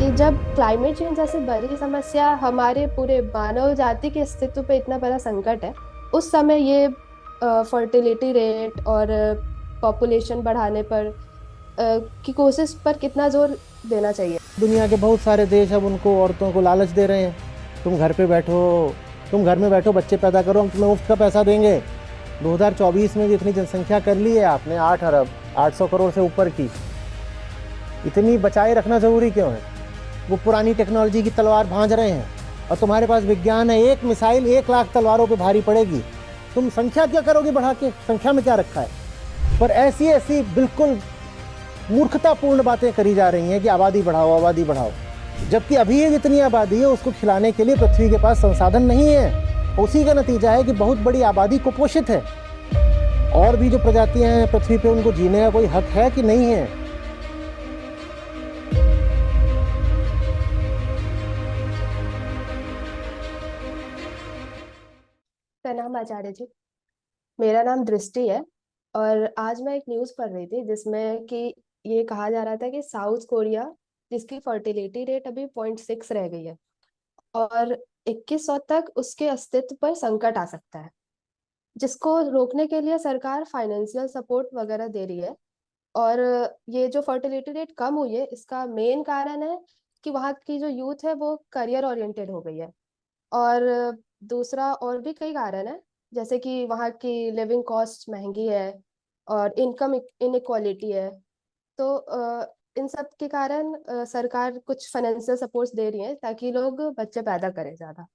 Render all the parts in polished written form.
कि जब climate change जैसी बड़ी समस्या हमारे पूरे मानव जाति के अस्तित्व पे इतना बड़ा संकट है, उस समय ये फर्टिलिटी रेट और पॉपुलेशन बढ़ाने पर की कोशिश पर कितना जोर देना चाहिए। दुनिया के बहुत सारे देश अब उनको औरतों को लालच दे रहे हैं। तुम घर पे बैठो, तुम घर में बैठो, बच्चे पैदा करो, हम तुम्हें मुफ्त का पैसा देंगे। 2024 में भी इतनी जनसंख्या कर ली है आपने, 8 अरब 800 करोड़ से ऊपर की। इतनी बचाए रखना ज़रूरी क्यों है? वो पुरानी टेक्नोलॉजी की तलवार भांज रहे हैं और तुम्हारे पास विज्ञान है। एक मिसाइल 1 लाख तलवारों पे भारी पड़ेगी। तुम संख्या क्या करोगे बढ़ा के? संख्या में क्या रखा है? पर ऐसी ऐसी बिल्कुल मूर्खतापूर्ण बातें करी जा रही हैं कि आबादी बढ़ाओ, आबादी बढ़ाओ, जबकि अभी ये जितनी आबादी है उसको खिलाने के लिए पृथ्वी के पास संसाधन नहीं है। उसी का नतीजा है कि बहुत बड़ी आबादी कुपोषित है। और भी जो प्रजातियां हैं पृथ्वी पे, उनको जीने का कोई हक है कि नहीं है? प्रणाम आचार्य जी। मेरा नाम दृष्टि है और आज मैं एक न्यूज़ पढ़ रही थी जिसमें कि ये कहा जा रहा था कि साउथ कोरिया, जिसकी फर्टिलिटी रेट अभी 0.6 रह गई है और 2100 तक उसके अस्तित्व पर संकट आ सकता है, जिसको रोकने के लिए सरकार फाइनेंशियल सपोर्ट वगैरह दे रही है। और ये जो फर्टिलिटी रेट कम हुई है, इसका मेन कारण है कि वहाँ की जो यूथ है वो करियर ओरिएंटेड हो गई है। और दूसरा और भी कई कारण है, जैसे कि वहाँ की लिविंग कॉस्ट महंगी है और इनकम इनइक्वालिटी है। तो इन सब के कारण सरकार कुछ फाइनेंशियल सपोर्ट्स दे रही है ताकि लोग बच्चे पैदा करें ज़्यादा।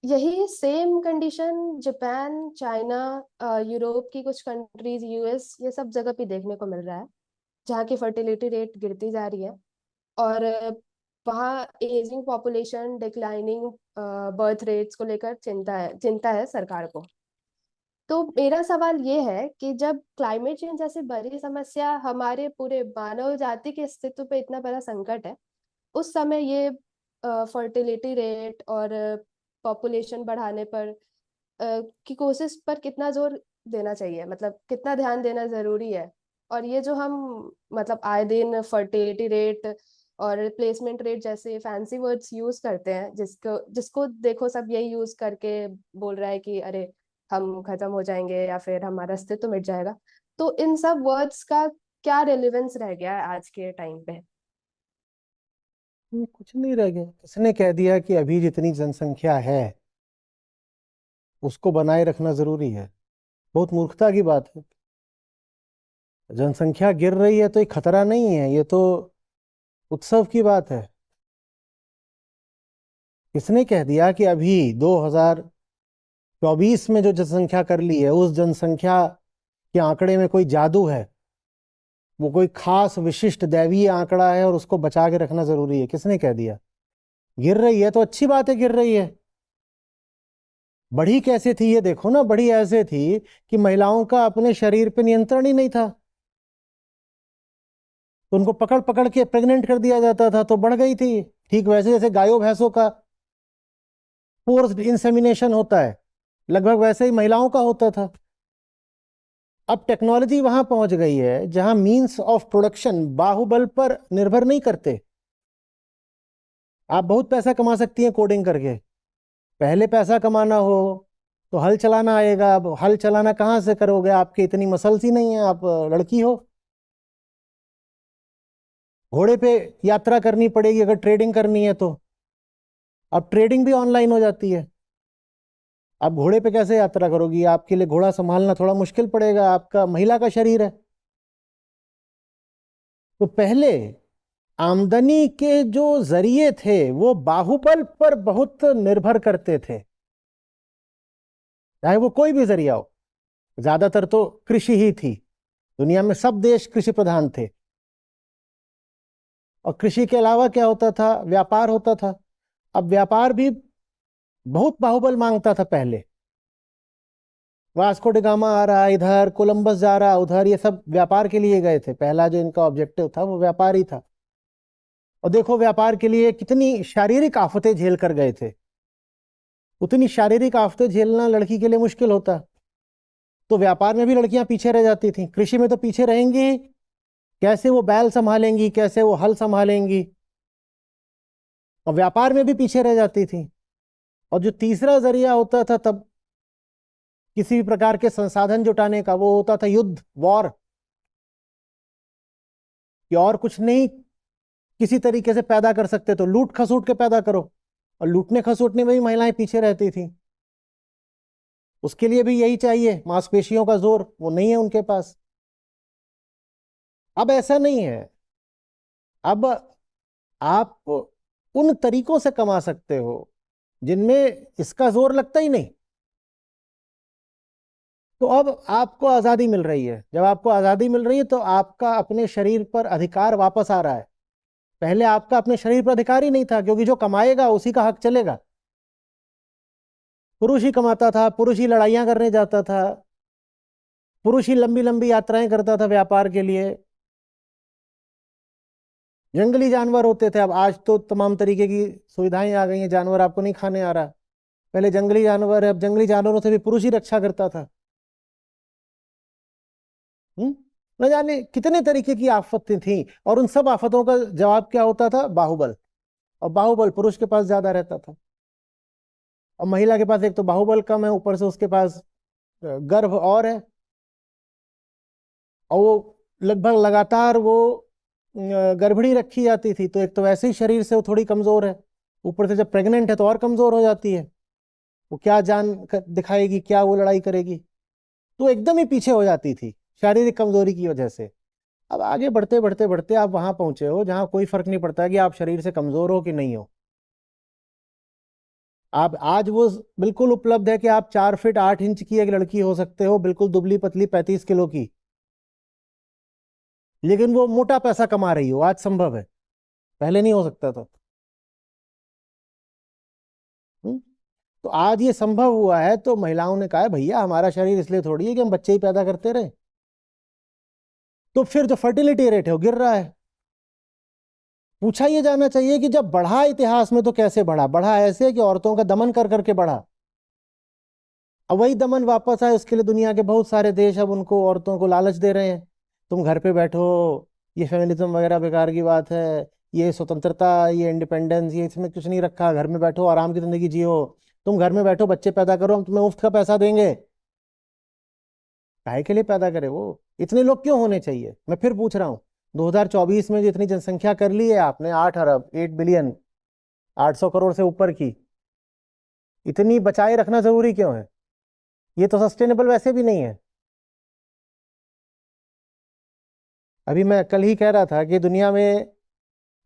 यही same condition Japan, China, Europe की कुछ कंट्रीज, यूएस, ये सब जगह पे देखने को मिल रहा है, जहाँ की फर्टिलिटी रेट गिरती जा रही है। और वहाँ ageing population, declining birth rates को लेकर चिंता है सरकार को। तो मेरा सवाल ये है कि जब क्लाइमेट चेंज जैसी बड़ी समस्या हमारे पूरे मानव जाति के अस्तित्व पे इतना बड़ा संकट है, उस समय ये फर्टिलिटी रेट और पॉपुलेशन बढ़ाने पर की कोशिश पर कितना जोर देना चाहिए, मतलब कितना ध्यान देना जरूरी है। और ये जो हम मतलब आए दिन फर्टिलिटी रेट और रिप्लेसमेंट रेट जैसे फैंसी वर्ड्स यूज करते हैं, जिसको जिसको देखो सब यही यूज करके बोल रहा है कि अरे हम खत्म हो जाएंगे या फिर हमारा अस्तित्व मिट जाएगा। तो इन सब वर्ड्स का क्या रेलेवेंस रह गया है आज के टाइम पे। कुछ नहीं रह गया। किसने कह दिया कि अभी जितनी जनसंख्या है उसको बनाए रखना जरूरी है? बहुत मूर्खता की बात है। जनसंख्या गिर रही है तो ये खतरा नहीं है, ये तो उत्सव की बात है। किसने कह दिया कि अभी 2024 में जो जनसंख्या कर ली है उस जनसंख्या के आंकड़े में कोई जादू है? वो कोई खास विशिष्ट दैवीय आंकड़ा है और उसको बचा के रखना जरूरी है? किसने कह दिया? गिर रही है तो अच्छी बात है, गिर रही है। बढ़ी कैसे थी ये देखो ना। बढ़ी ऐसे थी कि महिलाओं का अपने शरीर पे नियंत्रण ही नहीं था, तो उनको पकड़ पकड़ के प्रेग्नेंट कर दिया जाता था तो बढ़ गई थी। ठीक वैसे जैसे गायों भैंसों का फोर्स्ड इंसेमिनेशन होता है, लगभग वैसे ही महिलाओं का होता था। अब टेक्नोलॉजी वहां पहुंच गई है जहां मींस ऑफ प्रोडक्शन बाहुबल पर निर्भर नहीं करते। आप बहुत पैसा कमा सकती हैं कोडिंग करके। पहले पैसा कमाना हो तो हल चलाना आएगा। अब हल चलाना कहाँ से करोगे? आपके इतनी मसल्स ही नहीं है, आप लड़की हो। घोड़े पे यात्रा करनी पड़ेगी अगर ट्रेडिंग करनी है तो। अब ट्रेडिंग भी ऑनलाइन हो जाती है। आप घोड़े पे कैसे यात्रा करोगी? आपके लिए घोड़ा संभालना थोड़ा मुश्किल पड़ेगा, आपका महिला का शरीर है। तो पहले आमदनी के जो जरिए थे वो बाहुबल पर बहुत निर्भर करते थे, चाहे वो कोई भी जरिया हो। ज्यादातर तो कृषि ही थी। दुनिया में सब देश कृषि प्रधान थे। और कृषि के अलावा क्या होता था? व्यापार होता था। अब व्यापार भी बहुत बाहुबल मांगता था पहले। वास्को डी गामा आ रहा इधर, कोलंबस जा रहा उधर, ये सब व्यापार के लिए गए थे। पहला जो इनका ऑब्जेक्टिव था वो व्यापार ही था। और देखो व्यापार के लिए कितनी शारीरिक आफतें झेल कर गए थे। उतनी शारीरिक आफतें झेलना लड़की के लिए मुश्किल होता। तो व्यापार में भी लड़कियां पीछे रह जाती थी, कृषि में तो पीछे रहेंगी ही। कैसे वो बैल संभालेंगी, कैसे वो हल संभालेंगी? और व्यापार में भी पीछे रह जाती थी। और जो तीसरा जरिया होता था तब किसी भी प्रकार के संसाधन जुटाने का, वो होता था युद्ध, वॉर। कि और कुछ नहीं किसी तरीके से पैदा कर सकते तो लूट खसूट के पैदा करो, और लूटने खसूटने में भी महिलाएं पीछे रहती थी। उसके लिए भी यही चाहिए, मांसपेशियों का जोर, वो नहीं है उनके पास। अब ऐसा नहीं है। अब आप उन तरीकों से कमा सकते हो जिनमें इसका जोर लगता ही नहीं। तो अब आपको आजादी मिल रही है। जब आपको आजादी मिल रही है तो आपका अपने शरीर पर अधिकार वापस आ रहा है। पहले आपका अपने शरीर पर अधिकार ही नहीं था, क्योंकि जो कमाएगा उसी का हक चलेगा। पुरुष ही कमाता था, पुरुष ही लड़ाइयां करने जाता था, पुरुष ही लंबी लंबी यात्राएं करता था व्यापार के लिए। जंगली जानवर होते थे। अब आज तो तमाम तरीके की सुविधाएं आ गई हैं, जानवर आपको नहीं खाने आ रहा। पहले जंगली जानवर है, अब जंगली जानवरों से भी पुरुष ही रक्षा करता था। हम्म न जाने कितने तरीके की आफतें थी, और उन सब आफतों का जवाब क्या होता था? बाहुबल। और बाहुबल पुरुष के पास ज्यादा रहता था। और महिला के पास एक तो बाहुबल कम है, ऊपर से उसके पास गर्भ और है। और वो लगभग लगातार वो गर्भिणी रखी जाती थी, तो एक तो वैसे ही शरीर से वो थोड़ी कमजोर है, ऊपर से जब प्रेग्नेंट है तो और कमजोर हो जाती है। वो क्या दिखाएगी, क्या वो लड़ाई करेगी? तो एकदम ही पीछे हो जाती थी शारीरिक कमजोरी की वजह से। अब आगे बढ़ते बढ़ते बढ़ते आप वहां पहुंचे हो जहां कोई फर्क नहीं पड़ता कि आप शरीर से कमजोर हो कि नहीं हो। आप आज वो बिल्कुल उपलब्ध है कि आप 4 फीट 8 इंच की एक लड़की हो सकते हो, बिल्कुल दुबली पतली 35 किलो की, लेकिन वो मोटा पैसा कमा रही हो। आज संभव है, पहले नहीं हो सकता था। हम्म? तो आज ये संभव हुआ है, तो महिलाओं ने कहा है भैया हमारा शरीर इसलिए थोड़ी है कि हम बच्चे ही पैदा करते रहे। तो फिर जो फर्टिलिटी रेट है वो गिर रहा है। पूछा ये जाना चाहिए कि जब बढ़ा इतिहास में तो कैसे बढ़ा? बढ़ा ऐसे कि औरतों का दमन कर करके बढ़ा। अब वही दमन वापस आए, उसके लिए दुनिया के बहुत सारे देश अब उनको, औरतों को लालच दे रहे हैं। तुम घर पे बैठो, ये फेमिनिज्म वगैरह बेकार की बात है, ये स्वतंत्रता, ये इंडिपेंडेंस, ये इसमें कुछ नहीं रखा। घर में बैठो, आराम की जिंदगी जियो। तुम घर में बैठो, बच्चे पैदा करो, हम तुम्हें मुफ्त का पैसा देंगे। काहे के लिए पैदा करे वो? इतने लोग क्यों होने चाहिए? मैं फिर पूछ रहा हूँ, 2024 में जो इतनी जनसंख्या कर ली है आपने, 8 अरब, 8 बिलियन, 800 करोड़ से ऊपर की, इतनी बचाए रखना जरूरी क्यों है? ये तो सस्टेनेबल वैसे भी नहीं है। अभी मैं कल ही कह रहा था कि दुनिया में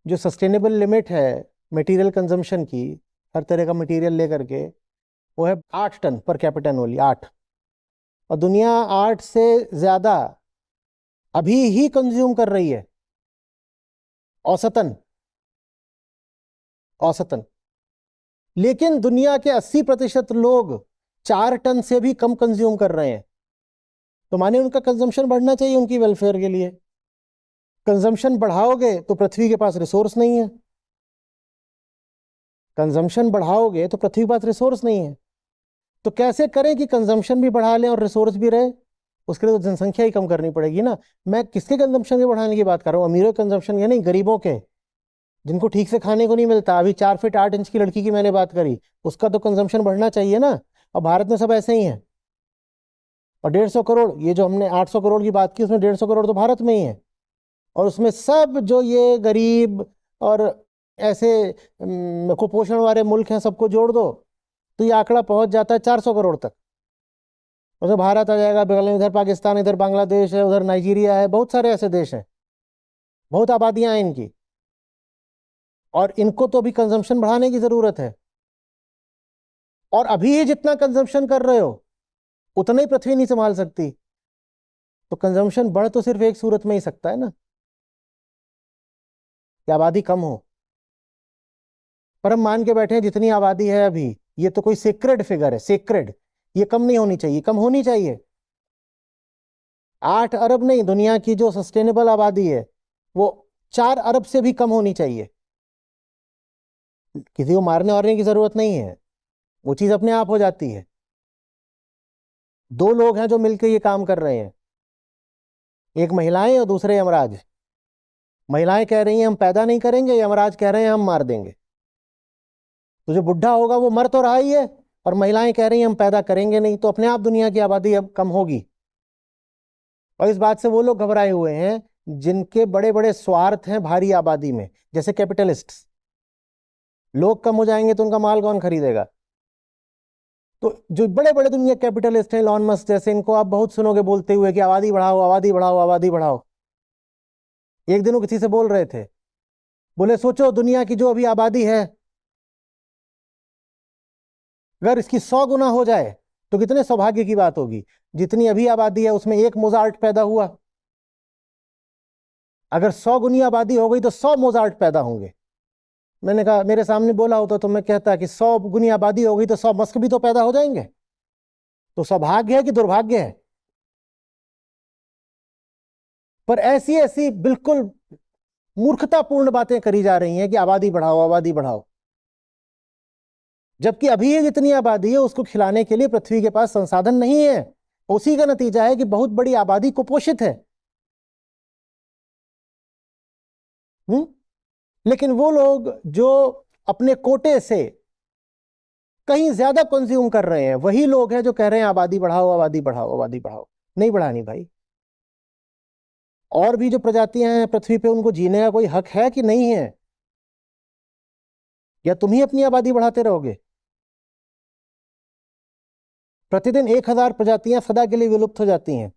जो सस्टेनेबल लिमिट है मटेरियल कंजम्पशन की, हर तरह का मटेरियल लेकर के, वो है 8 टन पर कैपिटन ओनली, 8। और दुनिया 8 से ज्यादा अभी ही कंज्यूम कर रही है, औसतन। औसतन। लेकिन दुनिया के 80% लोग 4 टन से भी कम कंज्यूम कर रहे हैं। तो माने उनका कंजम्पशन बढ़ना चाहिए उनकी वेलफेयर के लिए। कंजम्पशन बढ़ाओगे तो पृथ्वी के पास रिसोर्स नहीं है। कंजम्पशन बढ़ाओगे तो पृथ्वी के पास रिसोर्स नहीं है। तो कैसे करें कि कंजम्पशन भी बढ़ा लें और रिसोर्स भी रहे? उसके लिए तो जनसंख्या ही कम करनी पड़ेगी ना। मैं किसके कंजम्पशन के बढ़ाने की बात कर रहा हूँ? अमीरों के कंजम्पशन के नहीं, गरीबों के, जिनको ठीक से खाने को नहीं मिलता। अभी 4 फीट 8 इंच की लड़की की मैंने बात करी, उसका तो कंजम्पशन बढ़ना चाहिए ना। और भारत में सब ऐसे ही है। और 150 करोड़, ये जो हमने 800 करोड़ की बात की, उसमें 150 करोड़ तो भारत में ही है। और उसमें सब जो ये गरीब और ऐसे कुपोषण वाले मुल्क हैं, सबको जोड़ दो तो ये आंकड़ा पहुंच जाता है 400 करोड़ तक। उधर भारत आ जाएगा, बगल में इधर पाकिस्तान, इधर बांग्लादेश है, उधर नाइजीरिया है, बहुत सारे ऐसे देश हैं, बहुत आबादियां हैं इनकी। और इनको तो अभी कंजम्पशन बढ़ाने की जरूरत है। और अभी जितना कंजम्पशन कर रहे हो उतना ही पृथ्वी नहीं संभाल सकती। तो कंजम्पशन बढ़ तो सिर्फ एक सूरत में ही सकता है ना, कि आबादी कम हो। पर हम मान के बैठे हैं जितनी आबादी है अभी, ये तो कोई सेक्रेड फिगर है, सेक्रेड। ये कम नहीं होनी चाहिए, कम होनी चाहिए। 8 अरब नहीं, दुनिया की जो सस्टेनेबल आबादी है वो 4 अरब से भी कम होनी चाहिए। किसी को मारने वारने की जरूरत नहीं है, वो चीज अपने आप हो जाती है। 2 लोग हैं जो मिलकर ये काम कर रहे हैं, एक महिलाएं और दूसरे यमराज। महिलाएं कह रही हैं हम पैदा नहीं करेंगे, यमराज कह रहे हैं हम मार देंगे। तो जो बुढ़ा होगा वो मर तो रहा ही है, और महिलाएं कह रही हैं हम पैदा करेंगे नहीं, तो अपने आप दुनिया की आबादी अब कम होगी। और इस बात से वो लोग घबराए हुए हैं जिनके बड़े बड़े स्वार्थ हैं भारी आबादी में, जैसे कैपिटलिस्ट्स। लोग कम हो जाएंगे तो उनका माल कौन खरीदेगा? तो जो बड़े बड़े दुनिया कैपिटलिस्ट हैं, इलॉन मस्क जैसे, इनको आप बहुत सुनोगे बोलते हुए कि आबादी बढ़ाओ, आबादी बढ़ाओ, आबादी बढ़ाओ। एक दिन वो किसी से बोल रहे थे, बोले सोचो दुनिया की जो अभी आबादी है, अगर इसकी 100 गुना हो जाए तो कितने सौभाग्य की बात होगी। जितनी अभी आबादी है उसमें एक मोजार्ट पैदा हुआ, अगर 100 गुनी आबादी हो गई तो 100 मोजार्ट पैदा होंगे। मैंने कहा, मेरे सामने बोला होता तो मैं कहता कि 100 गुनी आबादी हो गई तो 100 मस्क भी तो पैदा हो जाएंगे। तो सौभाग्य है कि दुर्भाग्य है? पर ऐसी ऐसी बिल्कुल मूर्खतापूर्ण बातें करी जा रही हैं कि आबादी बढ़ाओ, आबादी बढ़ाओ, जबकि अभी ये जितनी आबादी है उसको खिलाने के लिए पृथ्वी के पास संसाधन नहीं है। उसी का नतीजा है कि बहुत बड़ी आबादी कुपोषित है। लेकिन वो लोग जो अपने कोटे से कहीं ज्यादा कंज्यूम कर रहे हैं, वही लोग हैं जो कह रहे हैं आबादी बढ़ाओ, आबादी बढ़ाओ, आबादी बढ़ाओ। नहीं बढ़ानी भाई। और भी जो प्रजातियां हैं पृथ्वी पे, उनको जीने का कोई हक है कि नहीं है? या तुम ही अपनी आबादी बढ़ाते रहोगे? प्रतिदिन 1000 प्रजातियां सदा के लिए विलुप्त हो जाती हैं।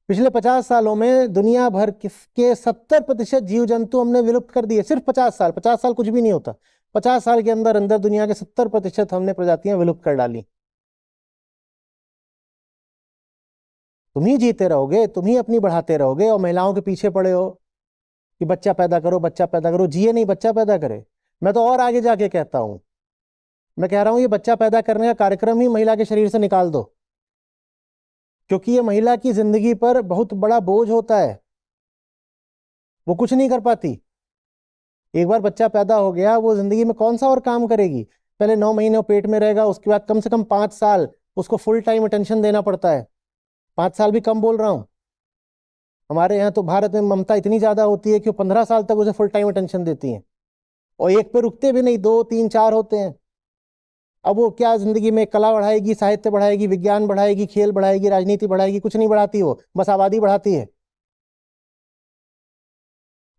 पिछले 50 सालों में दुनिया भर के 70% जीव जंतु हमने विलुप्त कर दिए। सिर्फ 50 साल, 50 साल कुछ भी नहीं होता। 50 साल के अंदर अंदर दुनिया के 70% हमने प्रजातियां विलुप्त कर डाली। तुम ही जीते रहोगे, तुम ही अपनी बढ़ाते रहोगे, और महिलाओं के पीछे पड़े हो कि बच्चा पैदा करो, बच्चा पैदा करो। जिए नहीं, बच्चा पैदा करे। मैं तो और आगे जाके कहता हूं, मैं कह रहा हूं ये बच्चा पैदा करने का कार्यक्रम ही महिला के शरीर से निकाल दो, क्योंकि ये महिला की जिंदगी पर बहुत बड़ा बोझ होता है। वो कुछ नहीं कर पाती। एक बार बच्चा पैदा हो गया, वो जिंदगी में कौन सा और काम करेगी? पहले 9 महीने वो पेट में रहेगा, उसके बाद कम से कम 5 साल उसको फुल टाइम अटेंशन देना पड़ता है। 5 साल भी कम बोल रहा हूं। हमारे यहाँ तो भारत में ममता इतनी ज्यादा होती है कि वो 15 साल तक उसे फुल टाइम अटेंशन देती हैं, और एक पे रुकते भी नहीं, 2 3 4 होते हैं। अब वो क्या जिंदगी में कला बढ़ाएगी, साहित्य बढ़ाएगी, विज्ञान बढ़ाएगी, खेल बढ़ाएगी, राजनीति बढ़ाएगी? कुछ नहीं बढ़ाती, वो बस आबादी बढ़ाती है।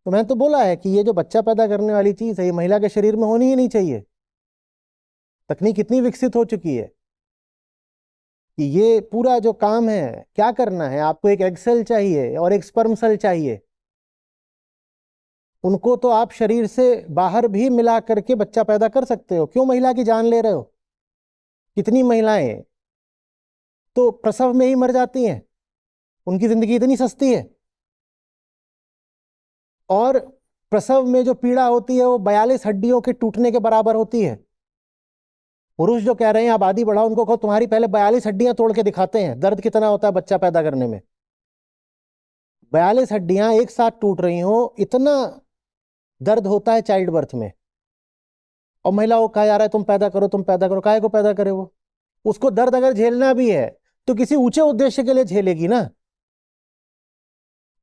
तो मैंने तो बोला है कि ये जो बच्चा पैदा करने वाली चीज है, ये महिला के शरीर में होनी ही नहीं चाहिए। तकनीक इतनी विकसित हो चुकी है कि ये पूरा जो काम है, क्या करना है आपको, एक एग सेल चाहिए और एक स्पर्म सेल चाहिए। उनको तो आप शरीर से बाहर भी मिला करके बच्चा पैदा कर सकते हो। क्यों महिला की जान ले रहे हो? कितनी महिलाएं तो प्रसव में ही मर जाती हैं, उनकी जिंदगी इतनी सस्ती है। और प्रसव में जो पीड़ा होती है वो 42 हड्डियों के टूटने के बराबर होती है। पुरुष जो कह रहे हैं आबादी बढ़ाओ, उनको कहो तुम्हारी पहले 42 हड्डियां तोड़ के दिखाते हैं, दर्द कितना होता है बच्चा पैदा करने में। 42 हड्डियां एक साथ टूट रही हो, इतना दर्द होता है चाइल्ड बर्थ में। और महिलाओं को कहा जा रहा है तुम पैदा करो, तुम पैदा करो। काहे को पैदा करे वो? उसको दर्द अगर झेलना भी है तो किसी ऊंचे उद्देश्य के लिए झेलेगी ना,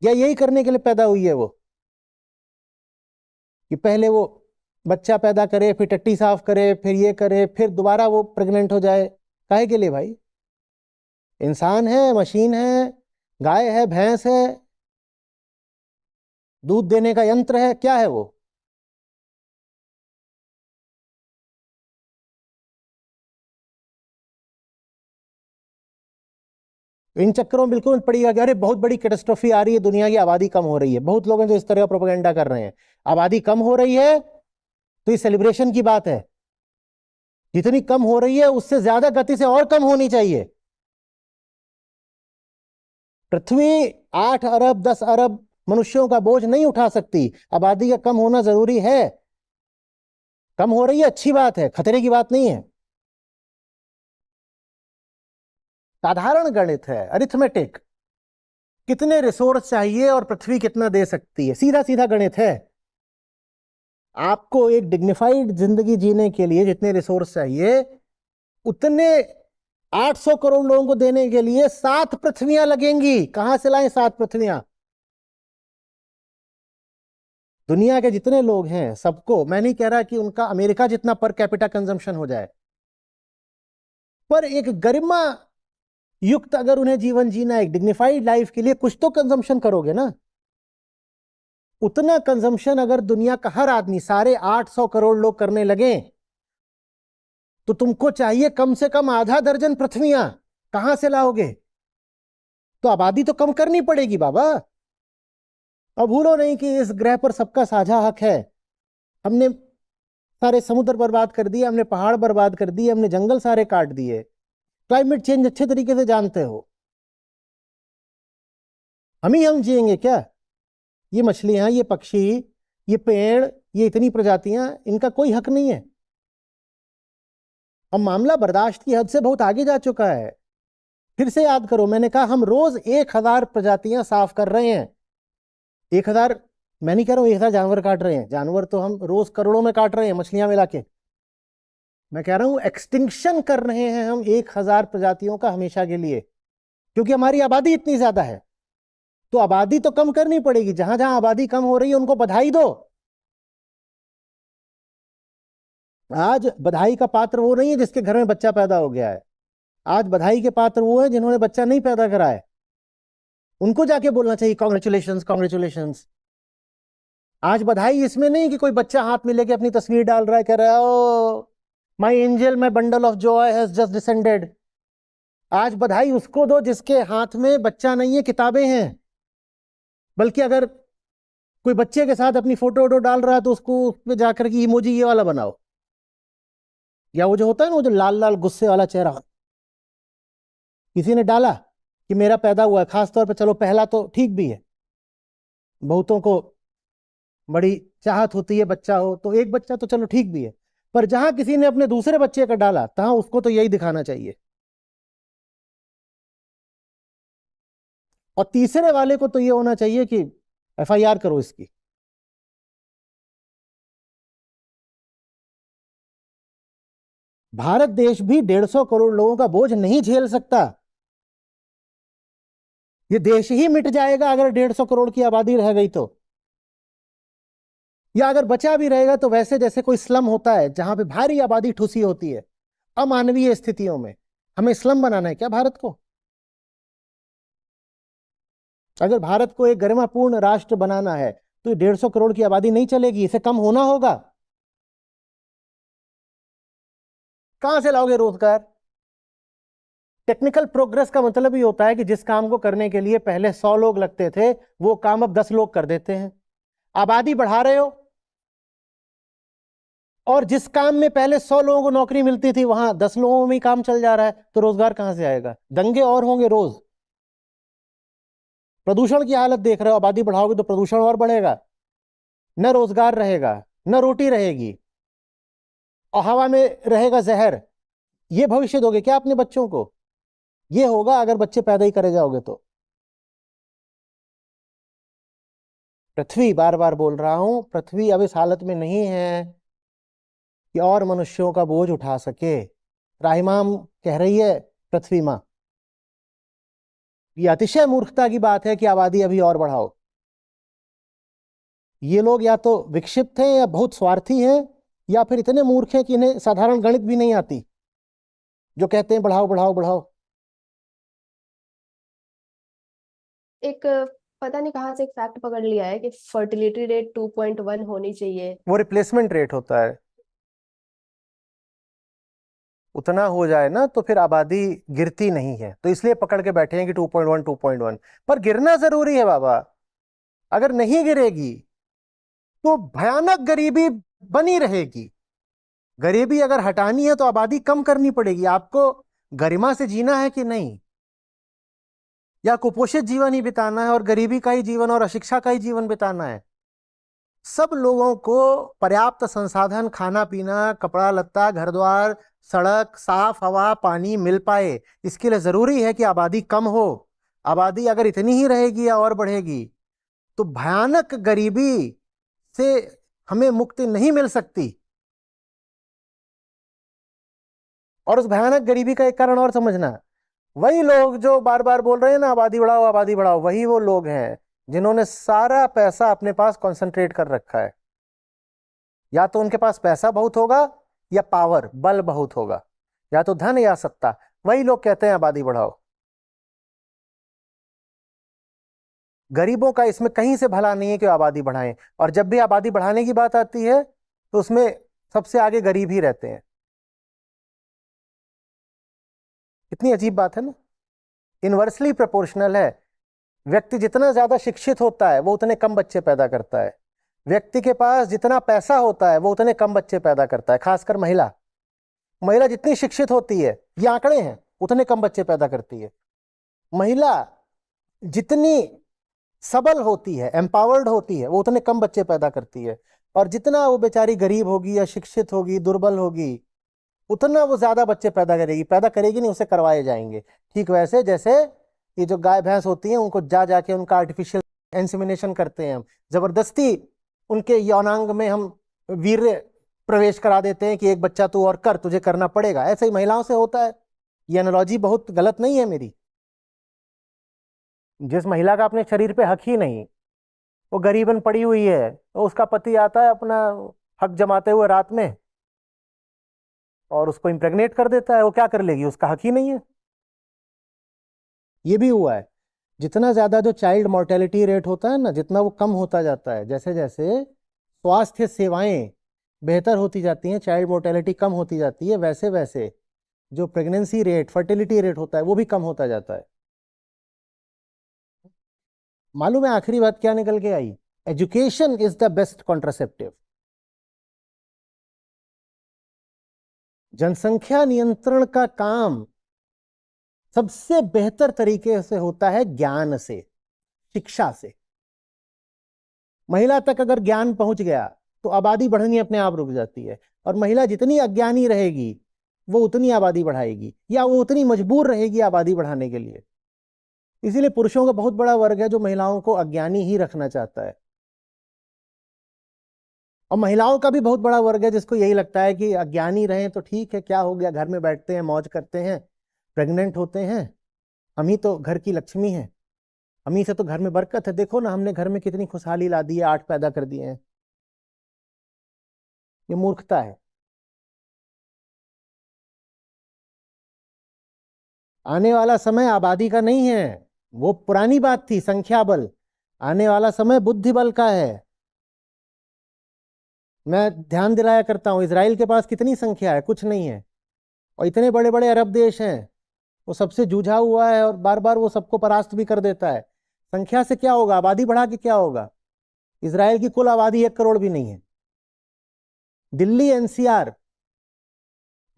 या यही करने के लिए पैदा हुई है वो कि पहले वो बच्चा पैदा करे, फिर टट्टी साफ करे, फिर ये करे, फिर दोबारा वो प्रेग्नेंट हो जाए? काहे के लिए भाई? इंसान है, मशीन है, गाय है, भैंस है, दूध देने का यंत्र है, क्या है वो? इन चक्करों में बिल्कुल मत पड़िएगा कि अरे बहुत बड़ी कैटास्ट्रोफी आ रही है, दुनिया की आबादी कम हो रही है। बहुत लोग हैं जो इस तरह का प्रोपेगेंडा कर रहे हैं। आबादी कम हो रही है तो ये सेलिब्रेशन की बात है। जितनी कम हो रही है उससे ज्यादा गति से और कम होनी चाहिए। पृथ्वी 8 अरब 10 अरब मनुष्यों का बोझ नहीं उठा सकती। आबादी का कम होना जरूरी है। कम हो रही है, अच्छी बात है, खतरे की बात नहीं है। साधारण गणित है, अरिथमेटिक। कितने रिसोर्स चाहिए और पृथ्वी कितना दे सकती है, सीधा सीधा गणित है। आपको एक डिग्निफाइड जिंदगी जीने के लिए जितने रिसोर्स चाहिए, उतने 800 करोड़ लोगों को देने के लिए 7 पृथ्वियां लगेंगी। कहां से लाएं 7 पृथ्वियां? दुनिया के जितने लोग हैं सबको, मैं नहीं कह रहा कि उनका अमेरिका जितना पर कैपिटा कंजम्पशन हो जाए, पर एक गरिमा युक्त अगर उन्हें जीवन जीना, एक डिग्निफाइड लाइफ के लिए कुछ तो कंजम्पशन करोगे ना। उतना कंजम्पशन अगर दुनिया का हर आदमी, सारे 800 करोड़ लोग करने लगे, तो तुमको चाहिए कम से कम आधा दर्जन पृथ्वियां। कहां से लाओगे? तो आबादी तो कम करनी पड़ेगी बाबा। अब भूलो नहीं कि इस ग्रह पर सबका साझा हक है। हमने सारे समुद्र बर्बाद कर दिए, हमने पहाड़ बर्बाद कर दिए, हमने जंगल सारे काट दिए। क्लाइमेट चेंज अच्छे तरीके से जानते हो। हम जिएंगे क्या? ये मछलियां, ये पक्षी, ये पेड़, ये इतनी प्रजातियां, इनका कोई हक नहीं है। अब मामला बर्दाश्त की हद से बहुत आगे जा चुका है। फिर से याद करो, मैंने कहा हम रोज 1000 प्रजातियां साफ कर रहे हैं। 1000, मैं नहीं कह रहा हूं 1000 जानवर काट रहे हैं, जानवर तो हम रोज करोड़ों में काट रहे हैं, मछलियां मिला के। मैं कह रहा हूं एक्सटिंक्शन कर रहे हैं हम 1000 प्रजातियों का हमेशा के लिए, क्योंकि हमारी आबादी इतनी ज्यादा है। तो आबादी तो कम करनी पड़ेगी। जहां जहां आबादी कम हो रही है उनको बधाई दो। आज बधाई का पात्र वो नहीं है जिसके घर में बच्चा पैदा हो गया है। आज बधाई के पात्र वो है जिन्होंने बच्चा नहीं पैदा करा है। उनको जाके बोलना चाहिए कॉन्ग्रेचुलेशंस, कॉन्ग्रेचुलेशंस। आज बधाई इसमें नहीं कि कोई बच्चा हाथ में लेके अपनी तस्वीर डाल रहा है, कह रहा है oh my angel, my bundle of Joy has just descended. आज बधाई उसको दो जिसके हाथ में बच्चा नहीं है, किताबें हैं। बल्कि अगर कोई बच्चे के साथ अपनी फोटो वोटो डाल रहा है तो उसको उस पर जाकर के इमोजी ये वाला बनाओ, या वो जो होता है ना, वो जो लाल लाल गुस्से वाला चेहरा। किसी ने डाला कि मेरा पैदा हुआ है, खासतौर पर, चलो पहला तो ठीक भी है, बहुतों को बड़ी चाहत होती है बच्चा हो, तो एक बच्चा तो चलो ठीक भी है। पर जहां किसी ने अपने दूसरे बच्चे का डाला, तहां उसको तो यही दिखाना चाहिए। और तीसरे वाले को तो ये होना चाहिए कि एफआईआर करो इसकी। भारत देश भी 150 करोड़ लोगों का बोझ नहीं झेल सकता। ये देश ही मिट जाएगा अगर 150 करोड़ की आबादी रह गई तो। या अगर बचा भी रहेगा तो वैसे जैसे कोई स्लम होता है जहां पे भारी आबादी ठुसी होती है, अमानवीय स्थितियों में। हमें स्लम बनाना है क्या भारत को? अगर भारत को एक गरिमापूर्ण राष्ट्र बनाना है तो 150 करोड़ की आबादी नहीं चलेगी, इसे कम होना होगा। कहां से लाओगे रोजगार? टेक्निकल प्रोग्रेस का मतलब ही होता है कि जिस काम को करने के लिए पहले 100 लोग लगते थे, वो काम अब 10 लोग कर देते हैं। आबादी बढ़ा रहे हो, और जिस काम में पहले 100 लोगों को नौकरी मिलती थी वहां 10 लोगों में ही काम चल जा रहा है, तो रोजगार कहां से आएगा? दंगे और होंगे रोज। प्रदूषण की हालत देख रहे हो, आबादी बढ़ाओगे तो प्रदूषण और बढ़ेगा, न रोजगार रहेगा, न रोटी रहेगी, और हवा में रहेगा जहर। ये भविष्य दोगे क्या अपने बच्चों को? ये होगा अगर बच्चे पैदा ही करे जाओगे तो। पृथ्वी, बार बार बोल रहा हूं, पृथ्वी अब इस हालत में नहीं है कि और मनुष्यों का बोझ उठा सके। राहिमाम कह रही है पृथ्वी मां, ये अतिशय मूर्खता की बात है कि आबादी अभी और बढ़ाओ। ये लोग या तो विक्षिप्त हैं या बहुत स्वार्थी हैं, या फिर इतने मूर्ख हैं कि इन्हें साधारण गणित भी नहीं आती, जो कहते हैं बढ़ाओ बढ़ाओ बढ़ाओ। एक पता नहीं कहाँ से एक फैक्ट पकड़ लिया है कि फर्टिलिटी रेट 2.1 होनी चाहिए। वो रिप्लेसमेंट रेट होता है, उतना हो जाए ना तो फिर आबादी गिरती नहीं है, तो इसलिए पकड़ के बैठे हैं कि 2.1 2.1। पर गिरना जरूरी है बाबा। अगर नहीं गिरेगी तो भयानक गरीबी बनी रहेगी। गरीबी अगर हटानी है तो आबादी कम करनी पड़ेगी। आपको गरिमा से जीना है कि नहीं, या कुपोषित जीवन ही बिताना है और गरीबी का ही जीवन और अशिक्षा का ही जीवन बिताना है? सब लोगों को पर्याप्त संसाधन, खाना पीना, कपड़ा लत्ता, घर द्वार, सड़क, साफ हवा, पानी मिल पाए, इसके लिए जरूरी है कि आबादी कम हो। आबादी अगर इतनी ही रहेगी या और बढ़ेगी तो भयानक गरीबी से हमें मुक्ति नहीं मिल सकती। और उस भयानक गरीबी का एक कारण और समझना, वही लोग जो बार बार बोल रहे हैं ना आबादी बढ़ाओ आबादी बढ़ाओ, वही वो लोग हैं जिन्होंने सारा पैसा अपने पास कंसंट्रेट कर रखा है। या तो उनके पास पैसा बहुत होगा या पावर बल बहुत होगा, या तो धन या सत्ता। वही लोग कहते हैं आबादी बढ़ाओ। गरीबों का इसमें कहीं से भला नहीं है कि आबादी बढ़ाएं, और जब भी आबादी बढ़ाने की बात आती है तो उसमें सबसे आगे गरीब ही रहते हैं। कितनी अजीब बात है ना। इनवर्सली प्रोपोर्शनल है। व्यक्ति जितना ज्यादा शिक्षित होता है वो उतने कम बच्चे पैदा करता है। व्यक्ति के पास जितना पैसा होता है वो उतने कम बच्चे पैदा करता है। खासकर महिला महिला जितनी शिक्षित होती है, ये आंकड़े हैं, उतने कम बच्चे पैदा करती है। महिला जितनी सबल होती है, एम्पावर्ड होती है, वो उतने कम बच्चे पैदा करती है। और जितना वो बेचारी गरीब होगी या शिक्षित होगी, दुर्बल होगी, उतना वो ज्यादा बच्चे पैदा करेगी नहीं, उसे करवाए जाएंगे। ठीक वैसे जैसे ये जो गाय भैंस होती हैं, उनको जा जाके उनका आर्टिफिशियल इंसेमिनेशन करते हैं हम, जबरदस्ती उनके यौनांग में हम वीर्य प्रवेश करा देते हैं कि एक बच्चा तू और कर, तुझे करना पड़ेगा। ऐसे ही महिलाओं से होता है। ये एनालॉजी बहुत गलत नहीं है मेरी। जिस महिला का अपने शरीर पे हक ही नहीं, वो गरीबन पड़ी हुई है, तो उसका पति आता है अपना हक जमाते हुए रात में और उसको इम्प्रेग्नेट कर देता है, वो क्या कर लेगी, उसका हक ही नहीं है। ये भी हुआ है। जितना ज्यादा जो चाइल्ड मोर्टेलिटी रेट होता है ना, जितना वो कम होता जाता है, जैसे जैसे स्वास्थ्य सेवाएं बेहतर होती जाती हैं, चाइल्ड मोर्टेलिटी कम होती जाती है, वैसे वैसे जो प्रेगनेंसी रेट, फर्टिलिटी रेट होता है, वो भी कम होता जाता है। मालूम है आखिरी बात क्या निकल के आई? Education is the best contraceptive. जनसंख्या नियंत्रण का काम सबसे बेहतर तरीके से होता है ज्ञान से, शिक्षा से। महिला तक अगर ज्ञान पहुंच गया तो आबादी बढ़नी अपने आप रुक जाती है। और महिला जितनी अज्ञानी रहेगी वो उतनी आबादी बढ़ाएगी, या वो उतनी मजबूर रहेगी आबादी बढ़ाने के लिए। इसीलिए पुरुषों का बहुत बड़ा वर्ग है जो महिलाओं को अज्ञानी ही रखना चाहता है, और महिलाओं का भी बहुत बड़ा वर्ग है जिसको यही लगता है कि अज्ञानी रहें तो ठीक है, क्या हो गया, घर में बैठते हैं, मौज करते हैं, प्रेग्नेंट होते हैं, हम ही तो घर की लक्ष्मी हैं, हम ही से तो घर में बरकत है। देखो ना, हमने घर में कितनी खुशहाली ला दी है, 8 पैदा कर दिए हैं। ये मूर्खता है। आने वाला समय आबादी का नहीं है, वो पुरानी बात थी, संख्या बल। आने वाला समय बुद्धि बल का है। मैं ध्यान दिलाया करता हूं, इजराइल के पास कितनी संख्या है? कुछ नहीं है। और इतने बड़े बड़े अरब देश हैं, वो सबसे जूझा हुआ है और बार बार वो सबको परास्त भी कर देता है। संख्या से क्या होगा? आबादी बढ़ा के क्या होगा? इजराइल की कुल आबादी 1 करोड़ भी नहीं है। दिल्ली एनसीआर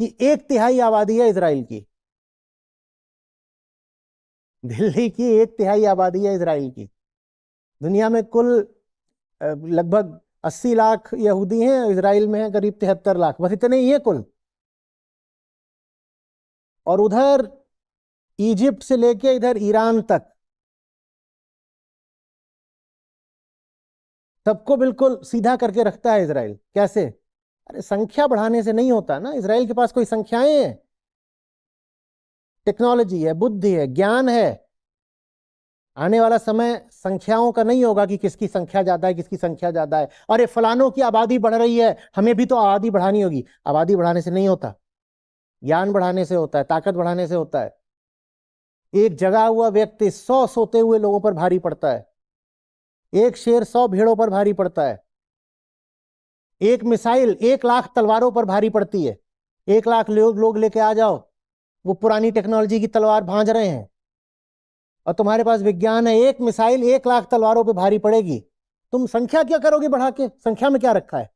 की 1/3 आबादी है इजराइल की। दिल्ली की 1/3 आबादी है इजराइल की। दुनिया में कुल लगभग 80 लाख यहूदी हैं, इजराइल में है करीब 73 लाख, बस इतने ही है कुल। और उधर इजिप्ट से लेके इधर ईरान तक सबको बिल्कुल सीधा करके रखता है इजराइल। कैसे? अरे संख्या बढ़ाने से नहीं होता ना। इजराइल के पास कोई संख्याएं हैं? टेक्नोलॉजी है, बुद्धि है, ज्ञान है। आने वाला समय संख्याओं का नहीं होगा कि किसकी संख्या ज्यादा है, किसकी संख्या ज्यादा है। अरे फलानों की आबादी बढ़ रही है, हमें भी तो आबादी बढ़ानी होगी। आबादी बढ़ाने से नहीं होता, ज्ञान बढ़ाने से होता है, ताकत बढ़ाने से होता है। एक जगा हुआ व्यक्ति 100 सोते हुए लोगों पर भारी पड़ता है। एक शेर 100 भेड़ों पर भारी पड़ता है। एक मिसाइल 1 लाख तलवारों पर भारी पड़ती है। 1 लाख लोग लेके आ जाओ, वो पुरानी टेक्नोलॉजी की तलवार भांज रहे हैं, और तुम्हारे पास विज्ञान है, एक मिसाइल 1 लाख तलवारों पे भारी पड़ेगी। तुम संख्या क्या करोगे बढ़ा के? संख्या में क्या रखा है?